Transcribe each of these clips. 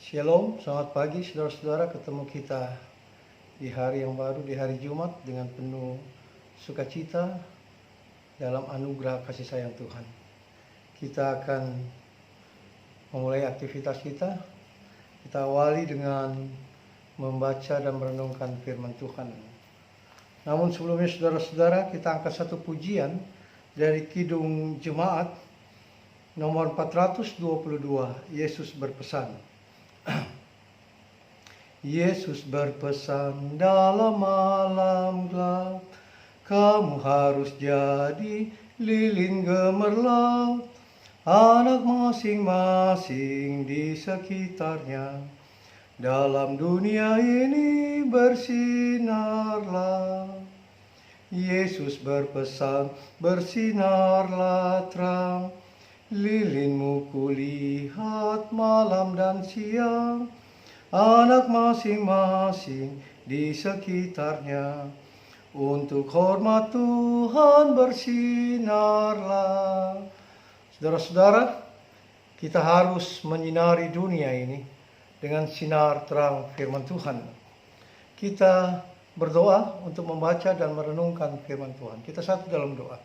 Shalom, selamat pagi saudara-saudara. Ketemu kita di hari yang baru, di hari Jumat dengan penuh sukacita dalam anugerah kasih sayang Tuhan. Kita akan memulai aktivitas kita. Kita awali dengan membaca dan merenungkan firman Tuhan. Namun sebelumnya saudara-saudara, kita angkat satu pujian dari Kidung Jemaat nomor 422, Yesus berpesan. Yesus berpesan dalam malam gelap, kamu harus jadi lilin gemerlap, anak masing-masing di sekitarnya. Dalam dunia ini bersinarlah. Yesus berpesan, bersinarlah terang, lilinmu kulihat malam dan siang, anak masing-masing di sekitarnya. Untuk hormat Tuhan bersinarlah. Saudara-saudara, kita harus menyinari dunia ini dengan sinar terang firman Tuhan. Kita berdoa untuk membaca dan merenungkan firman Tuhan. Kita satu dalam doa.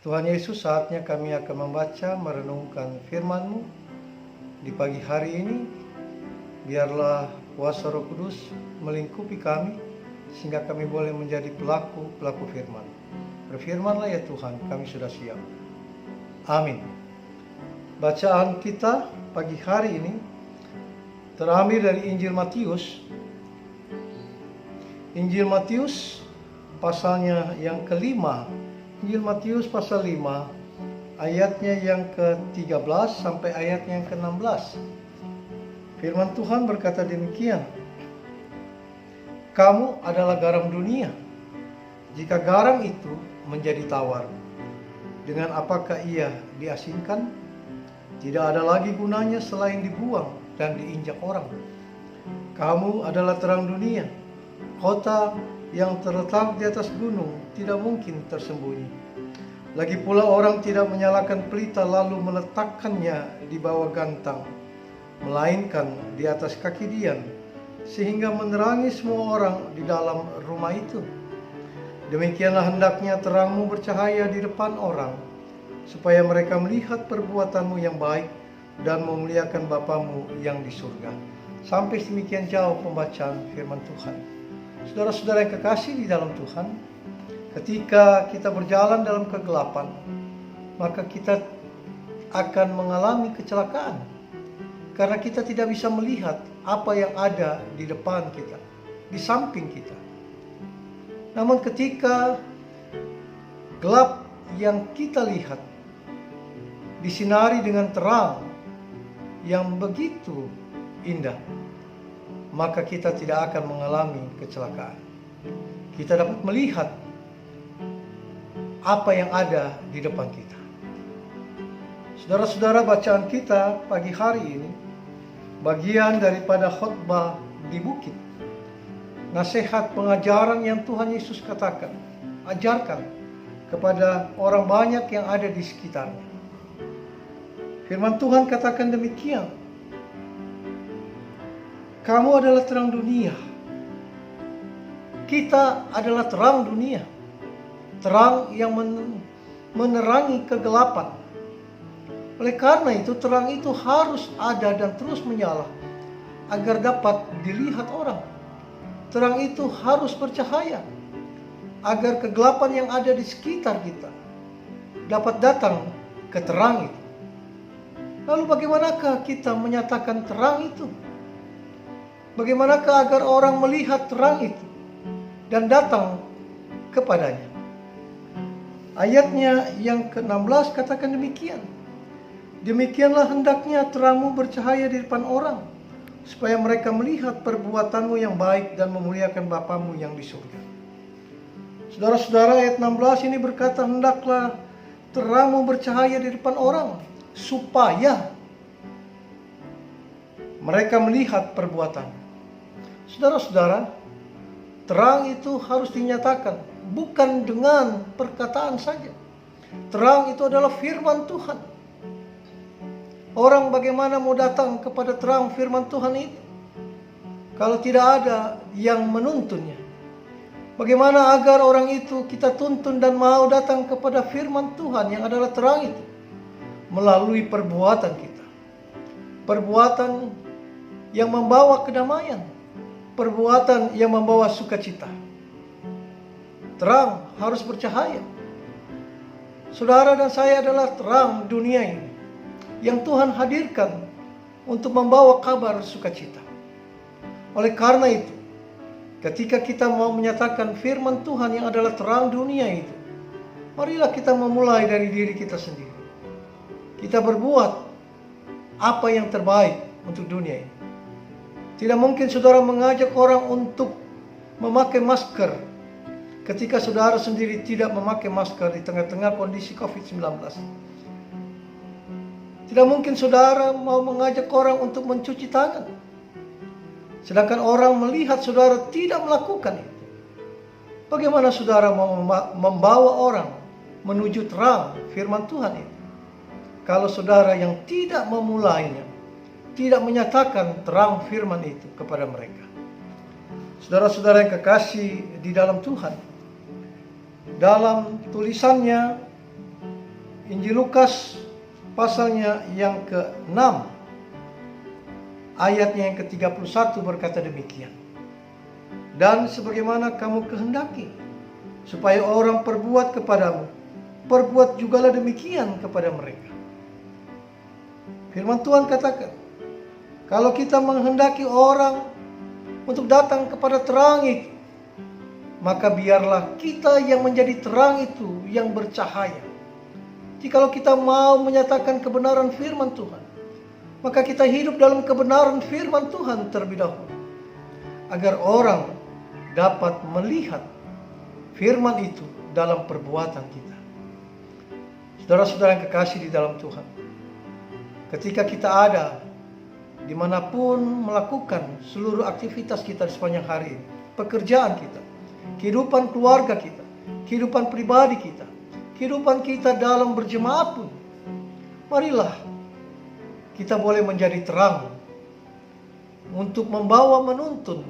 Tuhan Yesus, saatnya kami akan membaca, merenungkan firman-Mu di pagi hari ini. Biarlah kuasa Roh Kudus melingkupi kami, sehingga kami boleh menjadi pelaku firman. Berfirmanlah ya Tuhan, kami sudah siap. Amin. Bacaan kita pagi hari ini terambil dari Injil Matius. Injil Matius pasalnya yang kelima. Injil Matius pasal 5 ayatnya yang ke-13 sampai ayatnya yang ke-16. Firman Tuhan berkata demikian. Kamu adalah garam dunia. Jika garam itu menjadi tawar, dengan apakah ia diasinkan? Tidak ada lagi gunanya selain dibuang dan diinjak orang. Kamu adalah terang dunia. Kota yang terletak di atas gunung tidak mungkin tersembunyi. Lagi pula orang tidak menyalakan pelita lalu meletakkannya di bawah gantang, melainkan di atas kaki dian, sehingga menerangi semua orang di dalam rumah itu. Demikianlah hendaknya terangmu bercahaya di depan orang, supaya mereka melihat perbuatanmu yang baik dan memuliakan Bapamu yang di surga. Sampai demikian jauh pembacaan firman Tuhan. Saudara-saudara yang kekasih di dalam Tuhan, ketika kita berjalan dalam kegelapan, maka kita akan mengalami kecelakaan. Karena kita tidak bisa melihat apa yang ada di depan kita, di samping kita. Namun ketika gelap yang kita lihat disinari dengan terang yang begitu indah, maka kita tidak akan mengalami kecelakaan. Kita dapat melihat apa yang ada di depan kita. Saudara-saudara, bacaan kita pagi hari ini bagian daripada khotbah di bukit. Nasihat pengajaran yang Tuhan Yesus ajarkan kepada orang banyak yang ada di sekitarnya. Firman Tuhan katakan demikian. Kamu adalah terang dunia. Kita adalah terang dunia. Terang yang menerangi kegelapan. Oleh karena itu, terang itu harus ada dan terus menyala agar dapat dilihat orang. Terang itu harus bercahaya agar kegelapan yang ada di sekitar kita dapat datang ke terang itu. Lalu bagaimanakah kita menyatakan terang itu? Bagaimanakah agar orang melihat terang itu dan datang kepadanya? Ayatnya yang ke-16 katakan demikian. Demikianlah hendaknya terangmu bercahaya di depan orang, supaya mereka melihat perbuatanmu yang baik dan memuliakan Bapamu yang di surga. Saudara-saudara, ayat 16 ini berkata, hendaklah terangmu bercahaya di depan orang, supaya mereka melihat perbuatan. Saudara-saudara, terang itu harus dinyatakan, bukan dengan perkataan saja. Terang itu adalah firman Tuhan. Orang bagaimana mau datang kepada terang firman Tuhan itu kalau tidak ada yang menuntunnya? Bagaimana agar orang itu kita tuntun dan mau datang kepada firman Tuhan yang adalah terang itu? Melalui perbuatan kita. Perbuatan yang membawa kedamaian. Perbuatan yang membawa sukacita. Terang harus bercahaya. Saudara dan saya adalah terang dunia ini yang Tuhan hadirkan untuk membawa kabar sukacita. Oleh karena itu, ketika kita mau menyatakan firman Tuhan yang adalah terang dunia itu, marilah kita memulai dari diri kita sendiri. Kita berbuat apa yang terbaik untuk dunia ini. Tidak mungkin saudara mengajak orang untuk memakai masker ketika saudara sendiri tidak memakai masker di tengah-tengah kondisi COVID-19. Tidak mungkin saudara mau mengajak orang untuk mencuci tangan, sedangkan orang melihat saudara tidak melakukan itu. Bagaimana saudara mau membawa orang menuju terang firman Tuhan itu, kalau saudara yang tidak memulainya, tidak menyatakan terang firman itu kepada mereka? Saudara-saudara yang kekasih di dalam Tuhan, dalam tulisannya Injil Lukas pasalnya yang ke-6 ayatnya yang ke-31 berkata demikian. Dan sebagaimana kamu kehendaki supaya orang perbuat kepadamu, perbuat jugalah demikian kepada mereka. Firman Tuhan katakan, kalau kita menghendaki orang untuk datang kepada terang itu, maka biarlah kita yang menjadi terang itu yang bercahaya. Jikalau kita mau menyatakan kebenaran firman Tuhan, maka kita hidup dalam kebenaran firman Tuhan terlebih dahulu, agar orang dapat melihat firman itu dalam perbuatan kita. Saudara-saudara yang kekasih di dalam Tuhan, ketika kita ada dimanapun melakukan seluruh aktivitas kita di sepanjang hari ini, pekerjaan kita, kehidupan keluarga kita, kehidupan pribadi kita, kehidupan kita dalam berjemaat pun, marilah kita boleh menjadi terang untuk membawa menuntun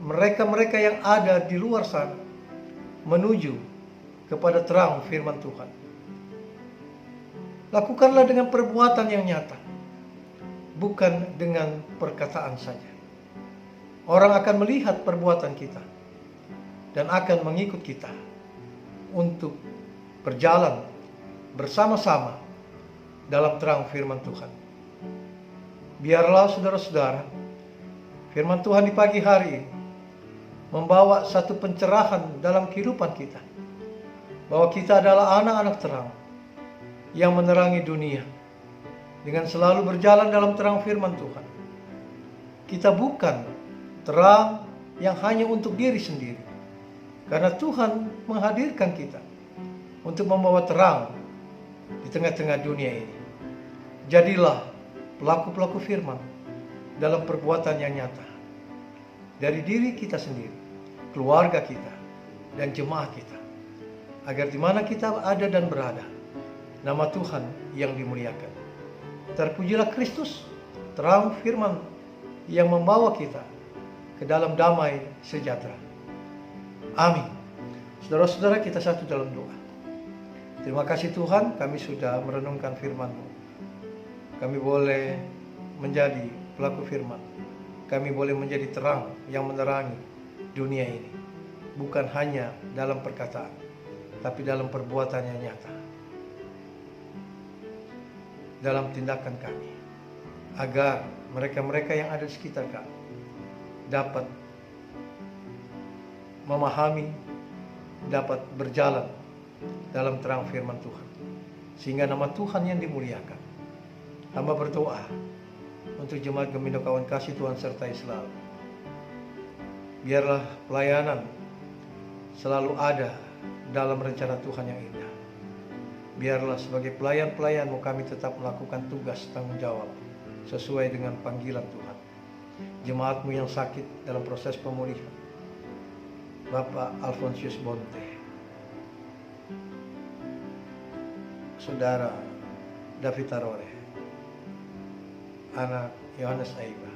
mereka-mereka yang ada di luar sana menuju kepada terang firman Tuhan. Lakukanlah dengan perbuatan yang nyata, bukan dengan perkataan saja. Orang akan melihat perbuatan kita dan akan mengikut kita untuk berjalan bersama-sama dalam terang firman Tuhan. Biarlah saudara-saudara, firman Tuhan di pagi hari ini membawa satu pencerahan dalam kehidupan kita, bahwa kita adalah anak-anak terang yang menerangi dunia dengan selalu berjalan dalam terang firman Tuhan. Kita bukan terang yang hanya untuk diri sendiri, karena Tuhan menghadirkan kita untuk membawa terang di tengah-tengah dunia ini. Jadilah pelaku-pelaku firman dalam perbuatan yang nyata dari diri kita sendiri, keluarga kita, dan jemaat kita, agar di mana kita ada dan berada, nama Tuhan yang dimuliakan. Terpujilah Kristus, terang firman yang membawa kita ke dalam damai sejahtera. Amin. Saudara-saudara, kita satu dalam doa. Terima kasih Tuhan, kami sudah merenungkan firman-Mu. Kami boleh menjadi pelaku firman. Kami boleh menjadi terang yang menerangi dunia ini. Bukan hanya dalam perkataan, tapi dalam perbuatan yang nyata. Dalam tindakan kami. Agar mereka-mereka yang ada di sekitar kami dapat memahami, dapat berjalan dalam terang firman Tuhan, sehingga nama Tuhan yang dimuliakan. Hamba berdoa untuk jemaat Gemindo Kawan Kasih Tuhan sertai selalu. Biarlah pelayanan selalu ada dalam rencana Tuhan yang indah. Biarlah sebagai pelayan-pelayan-Mu kami tetap melakukan tugas tanggung jawab sesuai dengan panggilan Tuhan. Jemaat-Mu yang sakit dalam proses pemulihan, Bapak Alfonsius Bonte, Saudara David Tarore, anak Yohanes Aiba,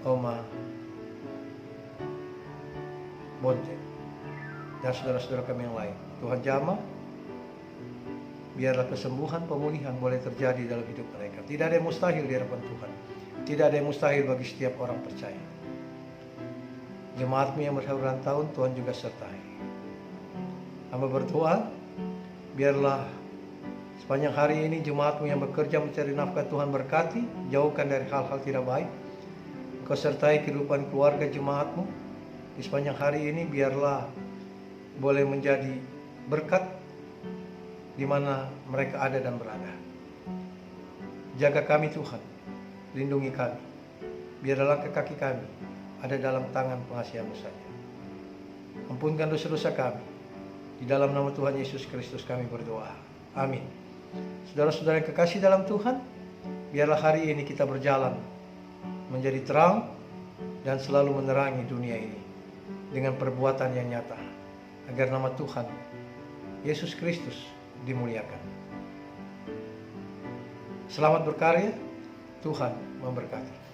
Oma Bonte, dan saudara-saudara kami yang lain. Tuhan jamah, biarlah kesembuhan, pemulihan boleh terjadi dalam hidup mereka. Tidak ada yang mustahil di hadapan Tuhan. Tidak ada yang mustahil bagi setiap orang percaya. Jemaatmu yang berhamburan tahun, Tuhan juga sertai. Hamba berdoa, biarlah sepanjang hari ini jemaatmu yang bekerja mencari nafkah, Tuhan berkati, jauhkan dari hal-hal tidak baik. Engkau sertai kehidupan keluarga jemaatmu di sepanjang hari ini, biarlah boleh menjadi berkat di mana mereka ada dan berada. Jaga kami Tuhan, lindungi kami, biarlah langkah kaki kami ada dalam tangan pengasihan-Mu saja. Ampunkan dosa-dosa kami, di dalam nama Tuhan Yesus Kristus kami berdoa. Amin. Saudara-saudara yang kekasih dalam Tuhan, biarlah hari ini kita berjalan menjadi terang dan selalu menerangi dunia ini dengan perbuatan yang nyata, agar nama Tuhan Yesus Kristus dimuliakan. Selamat berkarya, Tuhan memberkati.